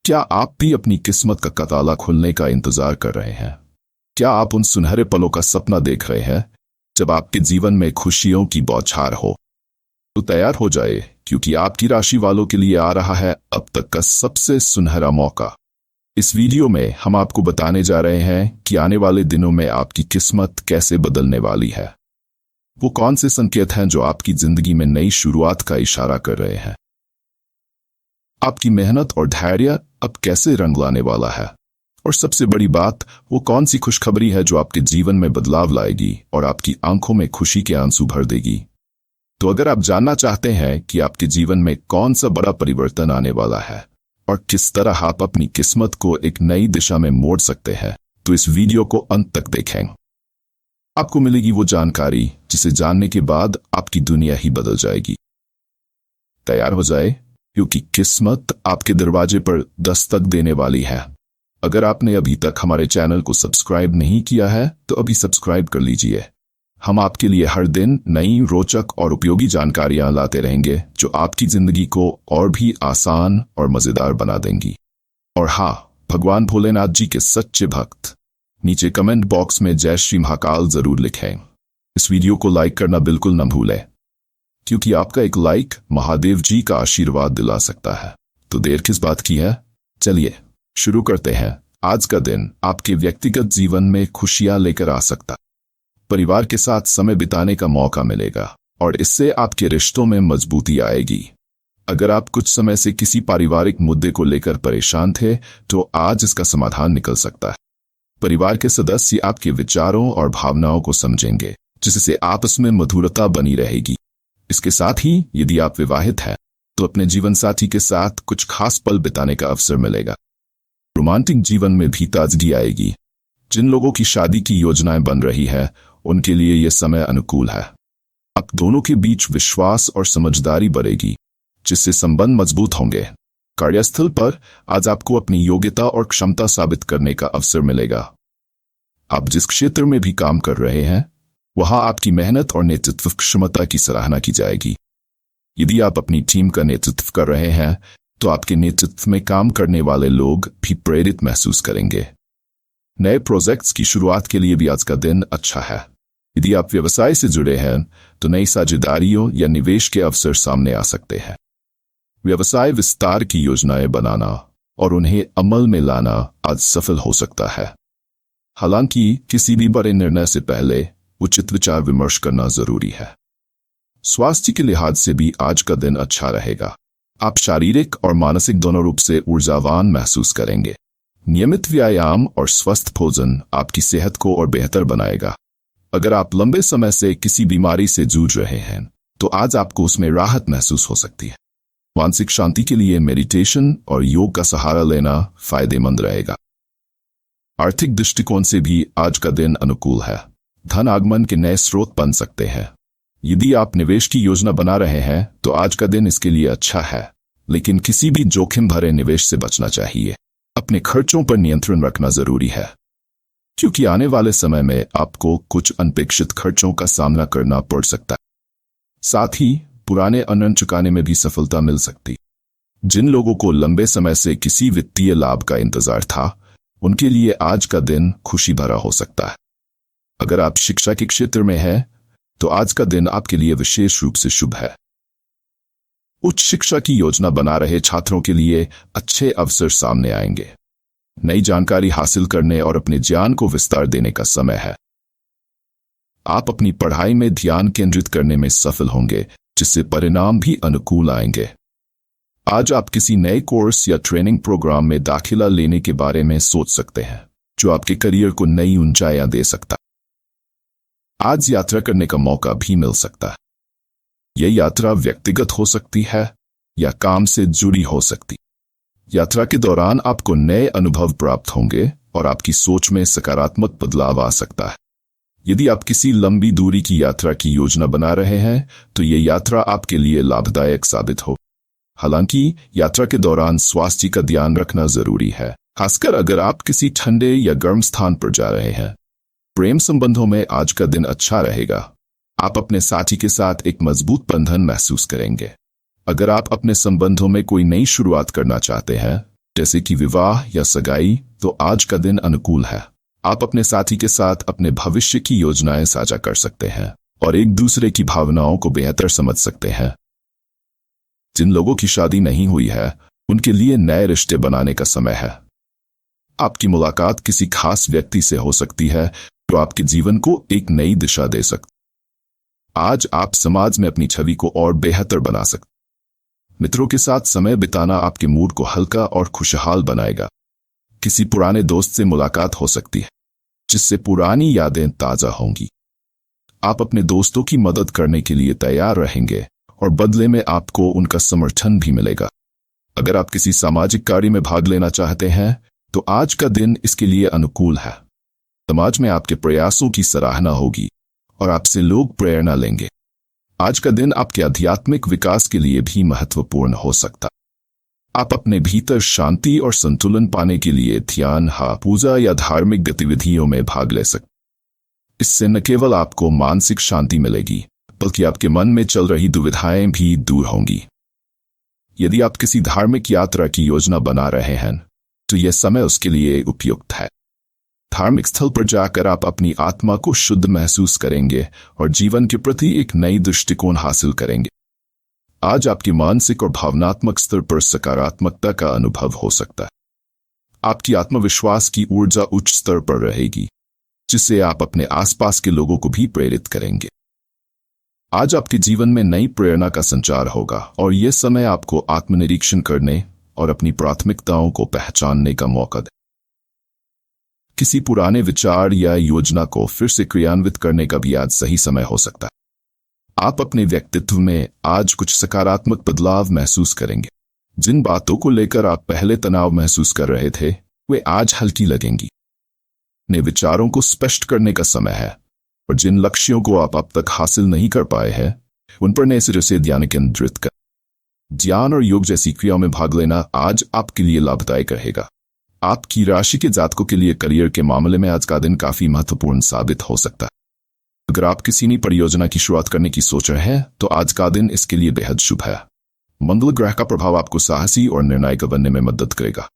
क्या आप भी अपनी किस्मत का ताला खुलने का इंतजार कर रहे हैं? क्या आप उन सुनहरे पलों का सपना देख रहे हैं जब आपके जीवन में खुशियों की बौछार हो? तो तैयार हो जाए, क्योंकि आपकी राशि वालों के लिए आ रहा है अब तक का सबसे सुनहरा मौका। इस वीडियो में हम आपको बताने जा रहे हैं कि आने वाले दिनों में आपकी किस्मत कैसे बदलने वाली है। वो कौन से संकेत हैं जो आपकी जिंदगी में नई शुरुआत का इशारा कर रहे हैं? आपकी मेहनत और धैर्य अब कैसे रंग लाने वाला है? और सबसे बड़ी बात, वो कौन सी खुशखबरी है जो आपके जीवन में बदलाव लाएगी और आपकी आंखों में खुशी के आंसू भर देगी? तो अगर आप जानना चाहते हैं कि आपके जीवन में कौन सा बड़ा परिवर्तन आने वाला है और किस तरह आप अपनी किस्मत को एक नई दिशा में मोड़ सकते हैं, तो इस वीडियो को अंत तक देखें। आपको मिलेगी वो जानकारी जिसे जानने के बाद आपकी दुनिया ही बदल जाएगी। तैयार हो जाए, क्योंकि किस्मत आपके दरवाजे पर दस्तक देने वाली है। अगर आपने अभी तक हमारे चैनल को सब्सक्राइब नहीं किया है तो अभी सब्सक्राइब कर लीजिए। हम आपके लिए हर दिन नई, रोचक और उपयोगी जानकारियां लाते रहेंगे जो आपकी जिंदगी को और भी आसान और मजेदार बना देंगी। और हाँ, भगवान भोलेनाथ जी के सच्चे भक्त नीचे कमेंट बॉक्स में जय श्री महाकाल जरूर लिखें। इस वीडियो को लाइक करना बिल्कुल न भूलें, क्योंकि आपका एक लाइक महादेव जी का आशीर्वाद दिला सकता है। तो देर किस बात की है, चलिए शुरू करते हैं। आज का दिन आपके व्यक्तिगत जीवन में खुशियां लेकर आ सकता है। परिवार के साथ समय बिताने का मौका मिलेगा और इससे आपके रिश्तों में मजबूती आएगी। अगर आप कुछ समय से किसी पारिवारिक मुद्दे को लेकर परेशान थे तो आज इसका समाधान निकल सकता है। परिवार के सदस्य आपके विचारों और भावनाओं को समझेंगे, जिससे आपस में मधुरता बनी रहेगी। इसके साथ ही यदि आप विवाहित हैं तो अपने जीवन साथी के साथ कुछ खास पल बिताने का अवसर मिलेगा। रोमांटिक जीवन में भी ताजगी आएगी। जिन लोगों की शादी की योजनाएं बन रही है उनके लिए यह समय अनुकूल है। आप दोनों के बीच विश्वास और समझदारी बढ़ेगी, जिससे संबंध मजबूत होंगे। कार्यस्थल पर आज आपको अपनी योग्यता और क्षमता साबित करने का अवसर मिलेगा। आप जिस क्षेत्र में भी काम कर रहे हैं वहां आपकी मेहनत और नेतृत्व क्षमता की सराहना की जाएगी। यदि आप अपनी टीम का नेतृत्व कर रहे हैं तो आपके नेतृत्व में काम करने वाले लोग भी प्रेरित महसूस करेंगे। नए प्रोजेक्ट्स की शुरुआत के लिए भी आज का दिन अच्छा है। यदि आप व्यवसाय से जुड़े हैं तो नई साझेदारियों या निवेश के अवसर सामने आ सकते हैं। व्यवसाय विस्तार की योजनाएं बनाना और उन्हें अमल में लाना आज सफल हो सकता है। हालांकि किसी भी बड़े निर्णय से पहले उचित विचार विमर्श करना जरूरी है। स्वास्थ्य के लिहाज से भी आज का दिन अच्छा रहेगा। आप शारीरिक और मानसिक दोनों रूप से ऊर्जावान महसूस करेंगे। नियमित व्यायाम और स्वस्थ भोजन आपकी सेहत को और बेहतर बनाएगा। अगर आप लंबे समय से किसी बीमारी से जूझ रहे हैं तो आज आपको उसमें राहत महसूस हो सकती है। मानसिक शांति के लिए मेडिटेशन और योग का सहारा लेना फायदेमंद रहेगा। आर्थिक दृष्टिकोण से भी आज का दिन अनुकूल है। धन आगमन के नए स्रोत बन सकते हैं। यदि आप निवेश की योजना बना रहे हैं तो आज का दिन इसके लिए अच्छा है, लेकिन किसी भी जोखिम भरे निवेश से बचना चाहिए। अपने खर्चों पर नियंत्रण रखना जरूरी है, क्योंकि आने वाले समय में आपको कुछ अनपेक्षित खर्चों का सामना करना पड़ सकता है। साथ ही पुराने ऋण चुकाने में भी सफलता मिल सकती। जिन लोगों को लंबे समय से किसी वित्तीय लाभ का इंतजार था उनके लिए आज का दिन खुशी भरा हो सकता है। अगर आप शिक्षा के क्षेत्र में हैं तो आज का दिन आपके लिए विशेष रूप से शुभ है। उच्च शिक्षा की योजना बना रहे छात्रों के लिए अच्छे अवसर सामने आएंगे। नई जानकारी हासिल करने और अपने ज्ञान को विस्तार देने का समय है। आप अपनी पढ़ाई में ध्यान केंद्रित करने में सफल होंगे, जिससे परिणाम भी अनुकूल आएंगे। आज आप किसी नए कोर्स या ट्रेनिंग प्रोग्राम में दाखिला लेने के बारे में सोच सकते हैं, जो आपके करियर को नई ऊंचाइयां दे सकता है। आज यात्रा करने का मौका भी मिल सकता है। यह यात्रा व्यक्तिगत हो सकती है या काम से जुड़ी हो सकती। यात्रा के दौरान आपको नए अनुभव प्राप्त होंगे और आपकी सोच में सकारात्मक बदलाव आ सकता है। यदि आप किसी लंबी दूरी की यात्रा की योजना बना रहे हैं तो यह यात्रा आपके लिए लाभदायक साबित हो। हालांकि यात्रा के दौरान स्वास्थ्य का ध्यान रखना जरूरी है, खासकर अगर आप किसी ठंडे या गर्म स्थान पर जा रहे हैं। प्रेम संबंधों में आज का दिन अच्छा रहेगा। आप अपने साथी के साथ एक मजबूत बंधन महसूस करेंगे। अगर आप अपने संबंधों में कोई नई शुरुआत करना चाहते हैं जैसे कि विवाह या सगाई, तो आज का दिन अनुकूल है। आप अपने साथी के साथ अपने भविष्य की योजनाएं साझा कर सकते हैं और एक दूसरे की भावनाओं को बेहतर समझ सकते हैं। जिन लोगों की शादी नहीं हुई है, उनके लिए नए रिश्ते बनाने का समय है। आपकी मुलाकात किसी खास व्यक्ति से हो सकती है जो आपके जीवन को एक नई दिशा दे सकती। आज आप समाज में अपनी छवि को और बेहतर बना सकते। मित्रों के साथ समय बिताना आपके मूड को हल्का और खुशहाल बनाएगा। किसी पुराने दोस्त से मुलाकात हो सकती है जिससे पुरानी यादें ताजा होंगी। आप अपने दोस्तों की मदद करने के लिए तैयार रहेंगे और बदले में आपको उनका समर्थन भी मिलेगा। अगर आप किसी सामाजिक कार्य में भाग लेना चाहते हैं तो आज का दिन इसके लिए अनुकूल है। समाज में आपके प्रयासों की सराहना होगी और आपसे लोग प्रेरणा लेंगे। आज का दिन आपके आध्यात्मिक विकास के लिए भी महत्वपूर्ण हो सकता। आप अपने भीतर शांति और संतुलन पाने के लिए ध्यान, पूजा या धार्मिक गतिविधियों में भाग ले सकते। इससे न केवल आपको मानसिक शांति मिलेगी, बल्कि आपके मन में चल रही दुविधाएं भी दूर होंगी। यदि आप किसी धार्मिक यात्रा की योजना बना रहे हैं, तो यह समय उसके लिए उपयुक्त है। धार्मिक स्थल पर जाकर आप अपनी आत्मा को शुद्ध महसूस करेंगे और जीवन के प्रति एक नई दृष्टिकोण हासिल करेंगे। आज आपके मानसिक और भावनात्मक स्तर पर सकारात्मकता का अनुभव हो सकता है। आपकी आत्मविश्वास की ऊर्जा उच्च स्तर पर रहेगी, जिससे आप अपने आसपास के लोगों को भी प्रेरित करेंगे। आज आपके जीवन में नई प्रेरणा का संचार होगा और यह समय आपको आत्मनिरीक्षण करने और अपनी प्राथमिकताओं को पहचानने का मौका दे। किसी पुराने विचार या योजना को फिर से क्रियान्वित करने का भी आज सही समय हो सकता है। आप अपने व्यक्तित्व में आज कुछ सकारात्मक बदलाव महसूस करेंगे। जिन बातों को लेकर आप पहले तनाव महसूस कर रहे थे, वे आज हल्की लगेंगी। अपने विचारों को स्पष्ट करने का समय है और जिन लक्ष्यों को आप अब तक हासिल नहीं कर पाए हैं, उन पर नए सिरे से ध्यान केंद्रित कर। ध्यान और योग जैसी क्रियाओं में भाग लेना आज आपके लिए लाभदायक रहेगा। आपकी राशि के जातकों के लिए करियर के मामले में आज का दिन काफी महत्वपूर्ण साबित हो सकता है। अगर आप किसी नई परियोजना की शुरुआत करने की सोच रहे हैं, तो आज का दिन इसके लिए बेहद शुभ है। मंगल ग्रह का प्रभाव आपको साहसी और निर्णायक बनने में मदद करेगा।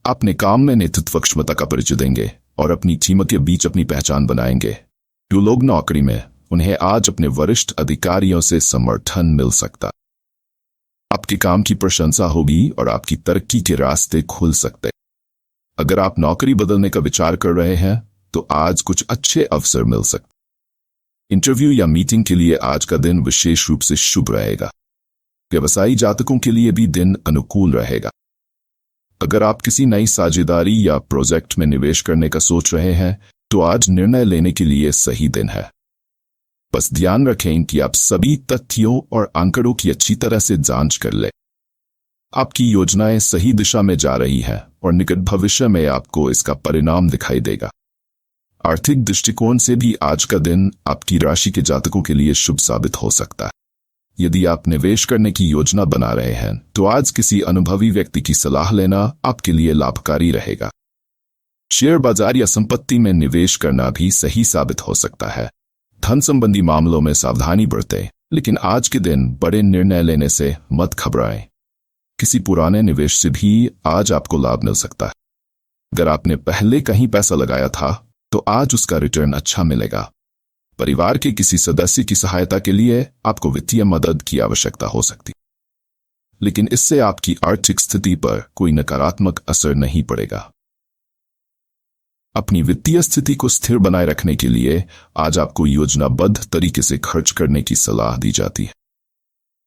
अपने काम में नेतृत्व क्षमता का परिचय देंगे और अपनी टीम के बीच अपनी पहचान बनाएंगे। जो लोग नौकरी में, उन्हें आज अपने वरिष्ठ अधिकारियों से समर्थन मिल सकता। आपके काम की प्रशंसा होगी और आपकी तरक्की के रास्ते खुल सकते। अगर आप नौकरी बदलने का विचार कर रहे हैं, तो आज कुछ अच्छे अवसर मिल सकते। इंटरव्यू या मीटिंग के लिए आज का दिन विशेष रूप से शुभ रहेगा। व्यवसायी जातकों के लिए भी दिन अनुकूल रहेगा। अगर आप किसी नई साझेदारी या प्रोजेक्ट में निवेश करने का सोच रहे हैं, तो आज निर्णय लेने के लिए सही दिन है। बस ध्यान रखें कि आप सभी तथ्यों और आंकड़ों की अच्छी तरह से जांच कर लें। आपकी योजनाएं सही दिशा में जा रही हैं और निकट भविष्य में आपको इसका परिणाम दिखाई देगा। आर्थिक दृष्टिकोण से भी आज का दिन आपकी राशि के जातकों के लिए शुभ साबित हो सकता है। यदि आप निवेश करने की योजना बना रहे हैं, तो आज किसी अनुभवी व्यक्ति की सलाह लेना आपके लिए लाभकारी रहेगा। शेयर बाजार या संपत्ति में निवेश करना भी सही साबित हो सकता है। धन संबंधी मामलों में सावधानी बरतें, लेकिन आज के दिन बड़े निर्णय लेने से मत घबराएं। किसी पुराने निवेश से भी आज आपको लाभ मिल सकता है। अगर आपने पहले कहीं पैसा लगाया था, तो आज उसका रिटर्न अच्छा मिलेगा। परिवार के किसी सदस्य की सहायता के लिए आपको वित्तीय मदद की आवश्यकता हो सकती, लेकिन इससे आपकी आर्थिक स्थिति पर कोई नकारात्मक असर नहीं पड़ेगा। अपनी वित्तीय स्थिति को स्थिर बनाए रखने के लिए आज आपको योजनाबद्ध तरीके से खर्च करने की सलाह दी जाती है।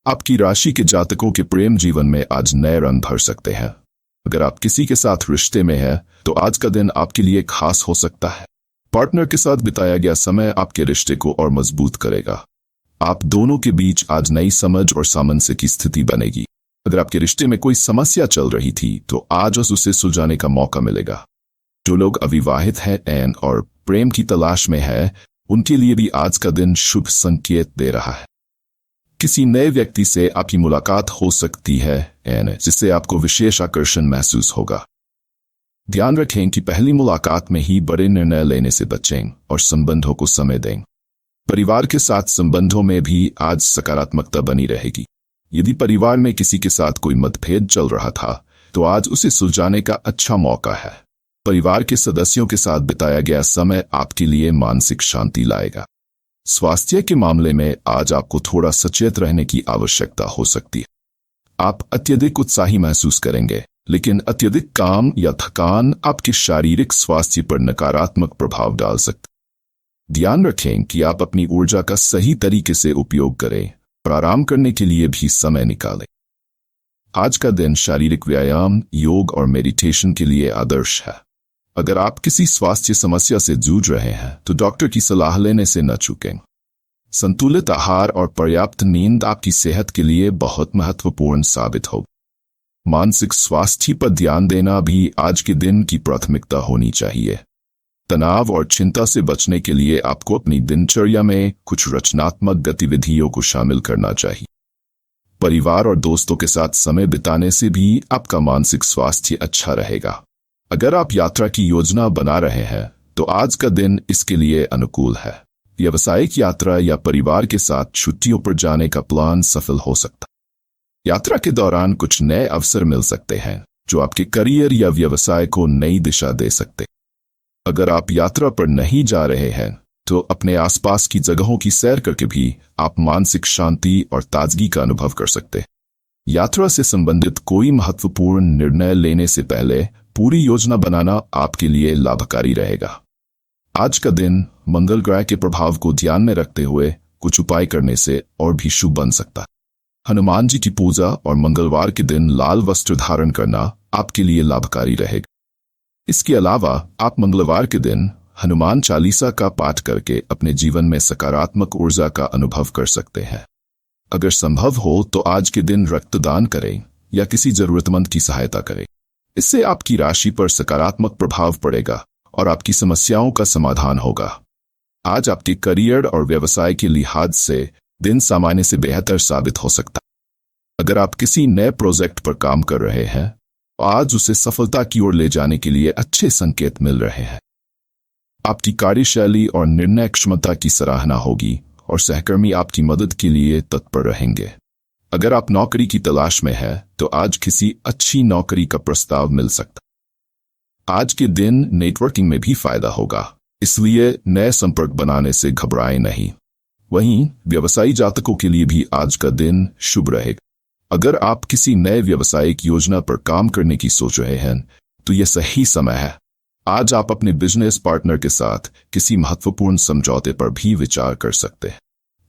आपकी राशि के जातकों के प्रेम जीवन में आज नए रंग भर सकते हैं। अगर आप किसी के साथ रिश्ते में हैं, तो आज का दिन आपके लिए खास हो सकता है। पार्टनर के साथ बिताया गया समय आपके रिश्ते को और मजबूत करेगा। आप दोनों के बीच आज नई समझ और सामंजस्य की स्थिति बनेगी। अगर आपके रिश्ते में कोई समस्या चल रही थी, तो आज उसे सुलझाने का मौका मिलेगा। जो लोग अविवाहित हैं और प्रेम की तलाश में हैं, उनके लिए भी आज का दिन शुभ संकेत दे रहा है। किसी नए व्यक्ति से आपकी मुलाकात हो सकती है, जिससे आपको विशेष आकर्षण महसूस होगा। ध्यान रखें कि पहली मुलाकात में ही बड़े निर्णय लेने से बचें और संबंधों को समय दें। परिवार के साथ संबंधों में भी आज सकारात्मकता बनी रहेगी। यदि परिवार में किसी के साथ कोई मतभेद चल रहा था, तो आज उसे सुलझाने का अच्छा मौका है। परिवार के सदस्यों के साथ बिताया गया समय आपके लिए मानसिक शांति लाएगा। स्वास्थ्य के मामले में आज आपको थोड़ा सचेत रहने की आवश्यकता हो सकती है। आप अत्यधिक उत्साही महसूस करेंगे, लेकिन अत्यधिक काम या थकान आपके शारीरिक स्वास्थ्य पर नकारात्मक प्रभाव डाल सकते। ध्यान रखें कि आप अपनी ऊर्जा का सही तरीके से उपयोग करें और आराम करने के लिए भी समय निकालें। आज का दिन शारीरिक व्यायाम, योग और मेडिटेशन के लिए आदर्श है। अगर आप किसी स्वास्थ्य समस्या से जूझ रहे हैं तो डॉक्टर की सलाह लेने से न चूकें। संतुलित आहार और पर्याप्त नींद आपकी सेहत के लिए बहुत महत्वपूर्ण साबित हो। मानसिक स्वास्थ्य पर ध्यान देना भी आज के दिन की प्राथमिकता होनी चाहिए। तनाव और चिंता से बचने के लिए आपको अपनी दिनचर्या में कुछ रचनात्मक गतिविधियों को शामिल करना चाहिए। परिवार और दोस्तों के साथ समय बिताने से भी आपका मानसिक स्वास्थ्य अच्छा रहेगा। अगर आप यात्रा की योजना बना रहे हैं तो आज का दिन इसके लिए अनुकूल है। व्यावसायिक यात्रा या परिवार के साथ छुट्टियों पर जाने का प्लान सफल हो सकता है। यात्रा के दौरान कुछ नए अवसर मिल सकते हैं जो आपके करियर या व्यवसाय को नई दिशा दे सकते। अगर आप यात्रा पर नहीं जा रहे हैं तो अपने आसपास की जगहों की सैर करके भी आप मानसिक शांति और ताजगी का अनुभव कर सकते। यात्रा से संबंधित कोई महत्वपूर्ण निर्णय लेने से पहले पूरी योजना बनाना आपके लिए लाभकारी रहेगा। आज का दिन मंगल ग्रह के प्रभाव को ध्यान में रखते हुए कुछ उपाय करने से और भी शुभ बन सकता है। हनुमान जी की पूजा और मंगलवार के दिन लाल वस्त्र धारण करना आपके लिए लाभकारी रहेगा। इसके अलावा आप मंगलवार के दिन हनुमान चालीसा का पाठ करके अपने जीवन में सकारात्मक ऊर्जा का अनुभव कर सकते हैं। अगर संभव हो तो आज के दिन रक्तदान करें या किसी जरूरतमंद की सहायता करें। इससे आपकी राशि पर सकारात्मक प्रभाव पड़ेगा और आपकी समस्याओं का समाधान होगा। आज आपके करियर और व्यवसाय के लिहाज से दिन सामान्य से बेहतर साबित हो सकता है। अगर आप किसी नए प्रोजेक्ट पर काम कर रहे हैं तो आज उसे सफलता की ओर ले जाने के लिए अच्छे संकेत मिल रहे हैं। आपकी कार्यशैली और निर्णय क्षमता की सराहना होगी और सहकर्मी आपकी मदद के लिए तत्पर रहेंगे। अगर आप नौकरी की तलाश में हैं तो आज किसी अच्छी नौकरी का प्रस्ताव मिल सकता। आज के दिन नेटवर्किंग में भी फायदा होगा, इसलिए नए संपर्क बनाने से घबराएं नहीं। वहीं व्यवसायी जातकों के लिए भी आज का दिन शुभ रहेगा। अगर आप किसी नए व्यवसायिक योजना पर काम करने की सोच रहे हैं तो यह सही समय है। आज आप अपने बिजनेस पार्टनर के साथ किसी महत्वपूर्ण समझौते पर भी विचार कर सकते हैं।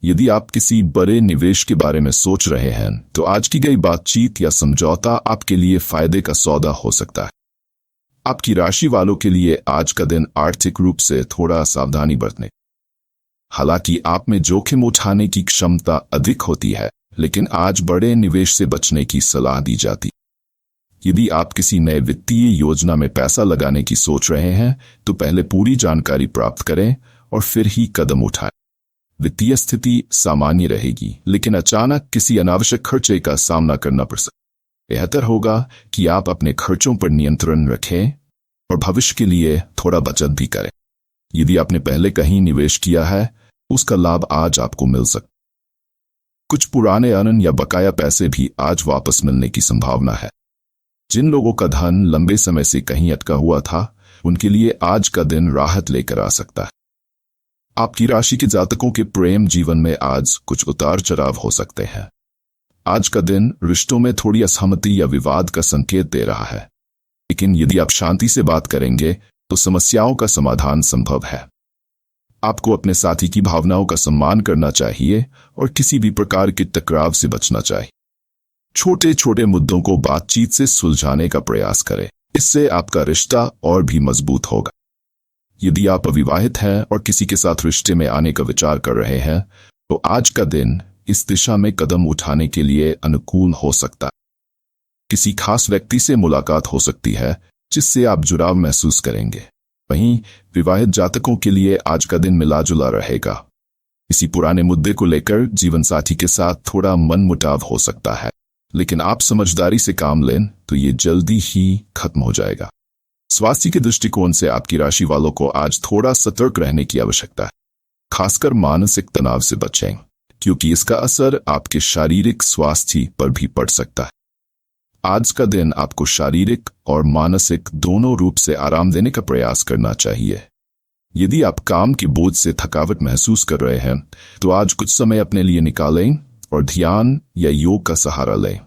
यदि आप किसी बड़े निवेश के बारे में सोच रहे हैं तो आज की गई बातचीत या समझौता आपके लिए फायदे का सौदा हो सकता है। आपकी राशि वालों के लिए आज का दिन आर्थिक रूप से थोड़ा सावधानी बरतने। हालांकि आप में जोखिम उठाने की क्षमता अधिक होती है, लेकिन आज बड़े निवेश से बचने की सलाह दी जाती। यदि आप किसी नए वित्तीय योजना में पैसा लगाने की सोच रहे हैं तो पहले पूरी जानकारी प्राप्त करें और फिर ही कदम उठाएं। वित्तीय स्थिति सामान्य रहेगी, लेकिन अचानक किसी अनावश्यक खर्चे का सामना करना पड़ सकता है। बेहतर होगा कि आप अपने खर्चों पर नियंत्रण रखें और भविष्य के लिए थोड़ा बचत भी करें। यदि आपने पहले कहीं निवेश किया है, उसका लाभ आज आपको मिल सकता है। कुछ पुराने अनन या बकाया पैसे भी आज वापस मिलने की संभावना है। जिन लोगों का धन लंबे समय से कहीं अटका हुआ था, उनके लिए आज का दिन राहत लेकर आ सकता है। आपकी राशि के जातकों के प्रेम जीवन में आज कुछ उतार चढ़ाव हो सकते हैं। आज का दिन रिश्तों में थोड़ी असहमति या विवाद का संकेत दे रहा है, लेकिन यदि आप शांति से बात करेंगे तो समस्याओं का समाधान संभव है। आपको अपने साथी की भावनाओं का सम्मान करना चाहिए और किसी भी प्रकार के टकराव से बचना चाहिए। छोटे छोटे मुद्दों को बातचीत से सुलझाने का प्रयास करें, इससे आपका रिश्ता और भी मजबूत होगा। यदि आप अविवाहित हैं और किसी के साथ रिश्ते में आने का विचार कर रहे हैं तो आज का दिन इस दिशा में कदम उठाने के लिए अनुकूल हो सकता है। किसी खास व्यक्ति से मुलाकात हो सकती है जिससे आप जुड़ाव महसूस करेंगे। वहीं विवाहित जातकों के लिए आज का दिन मिला जुला रहेगा। किसी पुराने मुद्दे को लेकर जीवन साथी के साथ थोड़ा मनमुटाव हो सकता है, लेकिन आप समझदारी से काम लें तो ये जल्दी ही खत्म हो जाएगा। स्वास्थ्य के दृष्टिकोण से आपकी राशि वालों को आज थोड़ा सतर्क रहने की आवश्यकता है। खासकर मानसिक तनाव से बचें, क्योंकि इसका असर आपके शारीरिक स्वास्थ्य पर भी पड़ सकता है। आज का दिन आपको शारीरिक और मानसिक दोनों रूप से आराम देने का प्रयास करना चाहिए। यदि आप काम के बोझ से थकावट महसूस कर रहे हैं तो आज कुछ समय अपने लिए निकालें और ध्यान या योग का सहारा लें।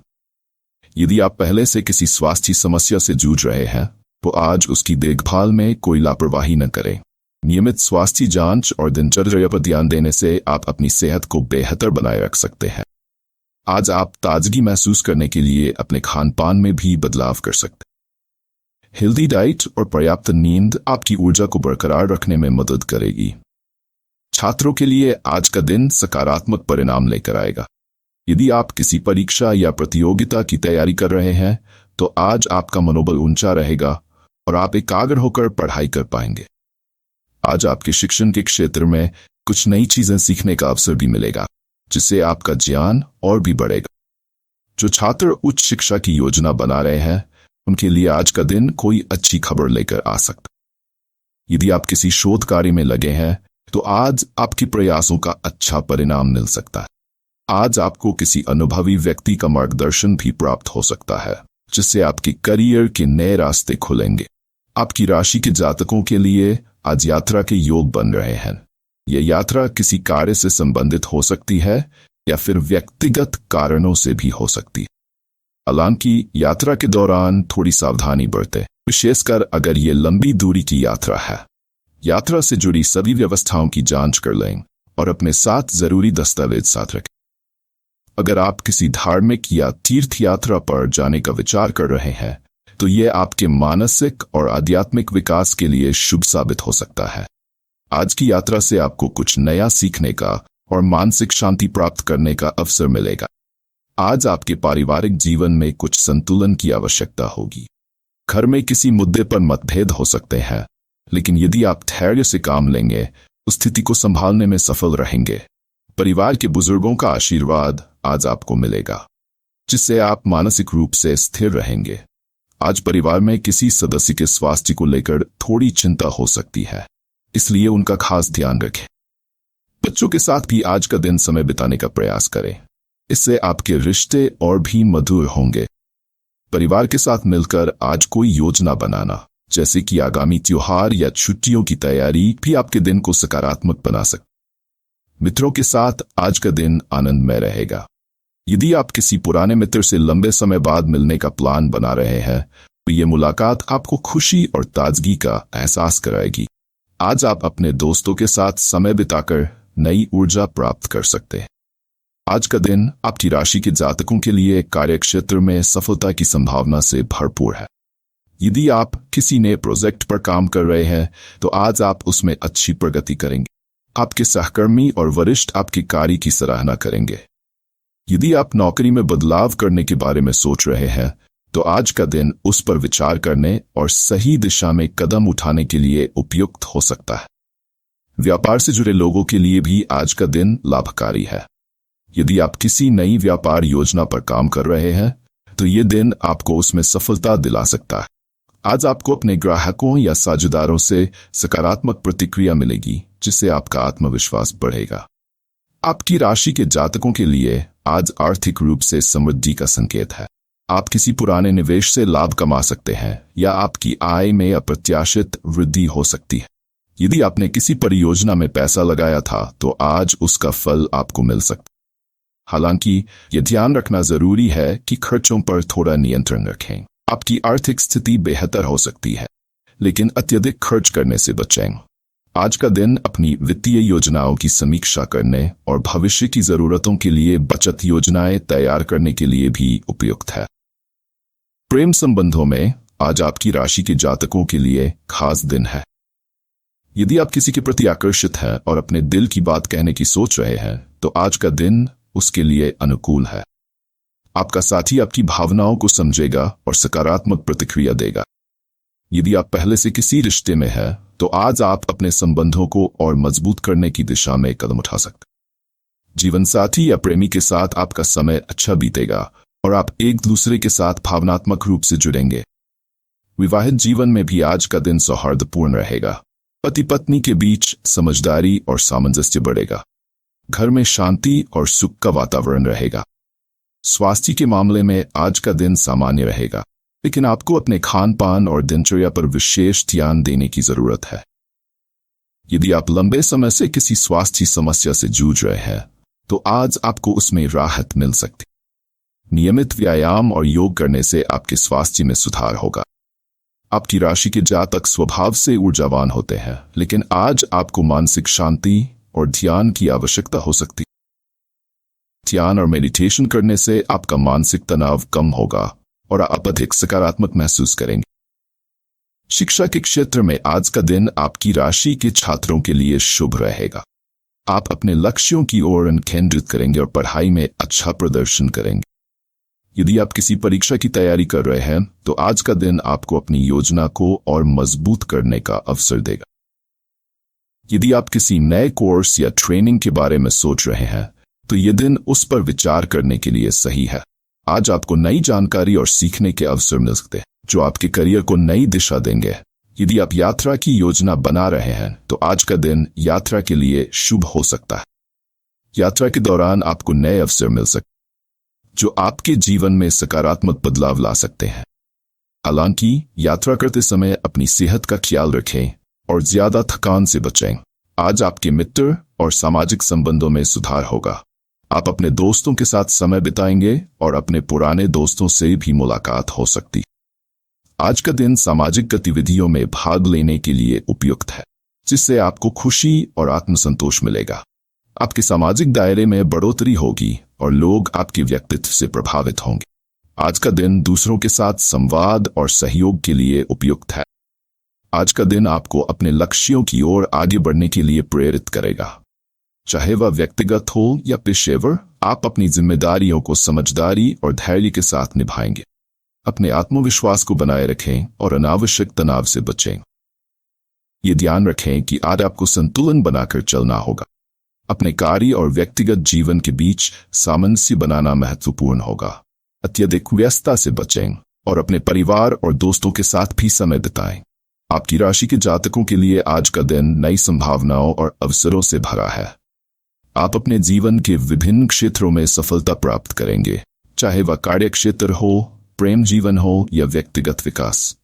यदि आप पहले से किसी स्वास्थ्य समस्या से जूझ रहे हैं तो आज उसकी देखभाल में कोई लापरवाही न करें। नियमित स्वास्थ्य जांच और दिनचर्या पर ध्यान देने से आप अपनी सेहत को बेहतर बनाए रख सकते हैं। आज आप ताजगी महसूस करने के लिए अपने खान पान में भी बदलाव कर सकते हैं। हेल्दी डाइट और पर्याप्त नींद आपकी ऊर्जा को बरकरार रखने में मदद करेगी। छात्रों के लिए आज का दिन सकारात्मक परिणाम लेकर आएगा। यदि आप किसी परीक्षा या प्रतियोगिता की तैयारी कर रहे हैं तो आज आपका मनोबल ऊंचा रहेगा और आप एकाग्र होकर पढ़ाई कर पाएंगे। आज आपके शिक्षण के क्षेत्र में कुछ नई चीजें सीखने का अवसर भी मिलेगा, जिससे आपका ज्ञान और भी बढ़ेगा। जो छात्र उच्च शिक्षा की योजना बना रहे हैं उनके लिए आज का दिन कोई अच्छी खबर लेकर आ सकता। यदि आप किसी शोध कार्य में लगे हैं तो आज आपके प्रयासों का अच्छा परिणाम मिल सकता है। आज आपको किसी अनुभवी व्यक्ति का मार्गदर्शन भी प्राप्त हो सकता है, जिससे आपके करियर के नए रास्ते खुलेंगे। आपकी राशि के जातकों के लिए आज यात्रा के योग बन रहे हैं। यह यात्रा किसी कार्य से संबंधित हो सकती है या फिर व्यक्तिगत कारणों से भी हो सकती है। हालांकि यात्रा के दौरान थोड़ी सावधानी बरतें, विशेषकर अगर ये लंबी दूरी की यात्रा है। यात्रा से जुड़ी सभी व्यवस्थाओं की जांच कर लें और अपने साथ जरूरी दस्तावेज साथ रखें। अगर आप किसी धार्मिक या तीर्थ यात्रा पर जाने का विचार कर रहे हैं तो यह आपके मानसिक और आध्यात्मिक विकास के लिए शुभ साबित हो सकता है। आज की यात्रा से आपको कुछ नया सीखने का और मानसिक शांति प्राप्त करने का अवसर मिलेगा। आज आपके पारिवारिक जीवन में कुछ संतुलन की आवश्यकता होगी। घर में किसी मुद्दे पर मतभेद हो सकते हैं, लेकिन यदि आप धैर्य से काम लेंगे तो स्थिति को संभालने में सफल रहेंगे। परिवार के बुजुर्गों का आशीर्वाद आज आपको मिलेगा, जिससे आप मानसिक रूप से स्थिर रहेंगे। आज परिवार में किसी सदस्य के स्वास्थ्य को लेकर थोड़ी चिंता हो सकती है, इसलिए उनका खास ध्यान रखें। बच्चों के साथ भी आज का दिन समय बिताने का प्रयास करें, इससे आपके रिश्ते और भी मधुर होंगे। परिवार के साथ मिलकर आज कोई योजना बनाना, जैसे कि आगामी त्योहार या छुट्टियों की तैयारी, भी आपके दिन को सकारात्मक बना सकते। मित्रों के साथ आज का दिन आनंदमय रहेगा। यदि आप किसी पुराने मित्र से लंबे समय बाद मिलने का प्लान बना रहे हैं तो ये मुलाकात आपको खुशी और ताजगी का एहसास कराएगी। आज आप अपने दोस्तों के साथ समय बिताकर नई ऊर्जा प्राप्त कर सकते हैं। आज का दिन आपकी राशि के जातकों के लिए कार्यक्षेत्र में सफलता की संभावना से भरपूर है। यदि आप किसी नए प्रोजेक्ट पर काम कर रहे हैं तो आज आप उसमें अच्छी प्रगति करेंगे। आपके सहकर्मी और वरिष्ठ आपके कार्य की सराहना करेंगे। यदि आप नौकरी में बदलाव करने के बारे में सोच रहे हैं तो आज का दिन उस पर विचार करने और सही दिशा में कदम उठाने के लिए उपयुक्त हो सकता है। व्यापार से जुड़े लोगों के लिए भी आज का दिन लाभकारी है। यदि आप किसी नई व्यापार योजना पर काम कर रहे हैं तो ये दिन आपको उसमें सफलता दिला सकता है। आज आपको अपने ग्राहकों या साझेदारों से सकारात्मक प्रतिक्रिया मिलेगी, जिससे आपका आत्मविश्वास बढ़ेगा। आपकी राशि के जातकों के लिए आज आर्थिक रूप से समृद्धि का संकेत है। आप किसी पुराने निवेश से लाभ कमा सकते हैं या आपकी आय में अप्रत्याशित वृद्धि हो सकती है। यदि आपने किसी परियोजना में पैसा लगाया था तो आज उसका फल आपको मिल सकता है। हालांकि यह ध्यान रखना जरूरी है कि खर्चों पर थोड़ा नियंत्रण रखें। आपकी आर्थिक स्थिति बेहतर हो सकती है, लेकिन अत्यधिक खर्च करने से बचें। आज का दिन अपनी वित्तीय योजनाओं की समीक्षा करने और भविष्य की जरूरतों के लिए बचत योजनाएं तैयार करने के लिए भी उपयुक्त है। प्रेम संबंधों में आज आपकी राशि के जातकों के लिए खास दिन है। यदि आप किसी के प्रति आकर्षित हैं और अपने दिल की बात कहने की सोच रहे हैं तो आज का दिन उसके लिए अनुकूल है। आपका साथी आपकी भावनाओं को समझेगा और सकारात्मक प्रतिक्रिया देगा। यदि आप पहले से किसी रिश्ते में हैं तो आज आप अपने संबंधों को और मजबूत करने की दिशा में कदम उठा सकते। जीवन साथी या प्रेमी के साथ आपका समय अच्छा बीतेगा और आप एक दूसरे के साथ भावनात्मक रूप से जुड़ेंगे। विवाहित जीवन में भी आज का दिन सौहार्दपूर्ण रहेगा। पति पत्नी के बीच समझदारी और सामंजस्य बढ़ेगा। घर में शांति और सुख का वातावरण रहेगा। स्वास्थ्य के मामले में आज का दिन सामान्य रहेगा, लेकिन आपको अपने खान पान और दिनचर्या पर विशेष ध्यान देने की जरूरत है। यदि आप लंबे समय से किसी स्वास्थ्य समस्या से जूझ रहे हैं, तो आज आपको उसमें राहत मिल सकती। नियमित व्यायाम और योग करने से आपके स्वास्थ्य में सुधार होगा। आपकी राशि के जातक स्वभाव से ऊर्जावान होते हैं, लेकिन आज आपको मानसिक शांति और ध्यान की आवश्यकता हो सकती। ध्यान और मेडिटेशन करने से आपका मानसिक तनाव कम होगा और आप अधिक सकारात्मक महसूस करेंगे। शिक्षा के क्षेत्र में आज का दिन आपकी राशि के छात्रों के लिए शुभ रहेगा। आप अपने लक्ष्यों की ओर केंद्रित करेंगे और पढ़ाई में अच्छा प्रदर्शन करेंगे। यदि आप किसी परीक्षा की तैयारी कर रहे हैं, तो आज का दिन आपको अपनी योजना को और मजबूत करने का अवसर देगा। यदि आप किसी नए कोर्स या ट्रेनिंग के बारे में सोच रहे हैं, तो यह दिन उस पर विचार करने के लिए सही है। आज आपको नई जानकारी और सीखने के अवसर मिल सकते हैं, जो आपके करियर को नई दिशा देंगे। यदि आप यात्रा की योजना बना रहे हैं, तो आज का दिन यात्रा के लिए शुभ हो सकता है। यात्रा के दौरान आपको नए अवसर मिल सकते हैं, जो आपके जीवन में सकारात्मक बदलाव ला सकते हैं। हालांकि यात्रा करते समय अपनी सेहत का ख्याल रखें और ज्यादा थकान से बचें। आज आपके मित्र और सामाजिक संबंधों में सुधार होगा। आप अपने दोस्तों के साथ समय बिताएंगे और अपने पुराने दोस्तों से भी मुलाकात हो सकती। आज का दिन सामाजिक गतिविधियों में भाग लेने के लिए उपयुक्त है, जिससे आपको खुशी और आत्मसंतोष मिलेगा। आपके सामाजिक दायरे में बढ़ोतरी होगी और लोग आपके व्यक्तित्व से प्रभावित होंगे। आज का दिन दूसरों के साथ संवाद और सहयोग के लिए उपयुक्त है। आज का दिन आपको अपने लक्ष्यों की ओर आगे बढ़ने के लिए प्रेरित करेगा। चाहे वह व्यक्तिगत हो या पेशेवर, आप अपनी जिम्मेदारियों को समझदारी और धैर्य के साथ निभाएंगे। अपने आत्मविश्वास को बनाए रखें और अनावश्यक तनाव से बचें। ये ध्यान रखें कि आज आपको संतुलन बनाकर चलना होगा। अपने कार्य और व्यक्तिगत जीवन के बीच सामंजस्य बनाना महत्वपूर्ण होगा। अत्यधिक व्यस्तता से बचें और अपने परिवार और दोस्तों के साथ भी समय बिताएं। आपकी राशि के जातकों के लिए आज का दिन नई संभावनाओं और अवसरों से भरा है। आप अपने जीवन के विभिन्न क्षेत्रों में सफलता प्राप्त करेंगे, चाहे वह कार्य क्षेत्र हो, प्रेम जीवन हो या व्यक्तिगत विकास।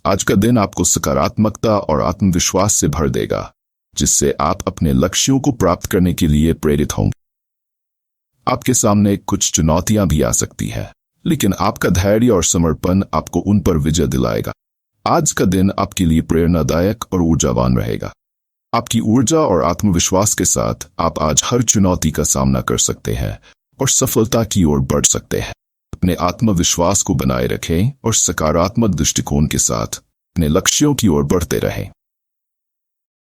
आज का दिन आपको सकारात्मकता और आत्मविश्वास से भर देगा, जिससे आप अपने लक्ष्यों को प्राप्त करने के लिए प्रेरित होंगे। आपके सामने कुछ चुनौतियां भी आ सकती हैं, लेकिन आपका धैर्य और समर्पण आपको उन पर विजय दिलाएगा। आज का दिन आपके लिए प्रेरणादायक और ऊर्जावान रहेगा। आपकी ऊर्जा और आत्मविश्वास के साथ आप आज हर चुनौती का सामना कर सकते हैं और सफलता की ओर बढ़ सकते हैं। अपने आत्मविश्वास को बनाए रखें और सकारात्मक दृष्टिकोण के साथ अपने लक्ष्यों की ओर बढ़ते रहें।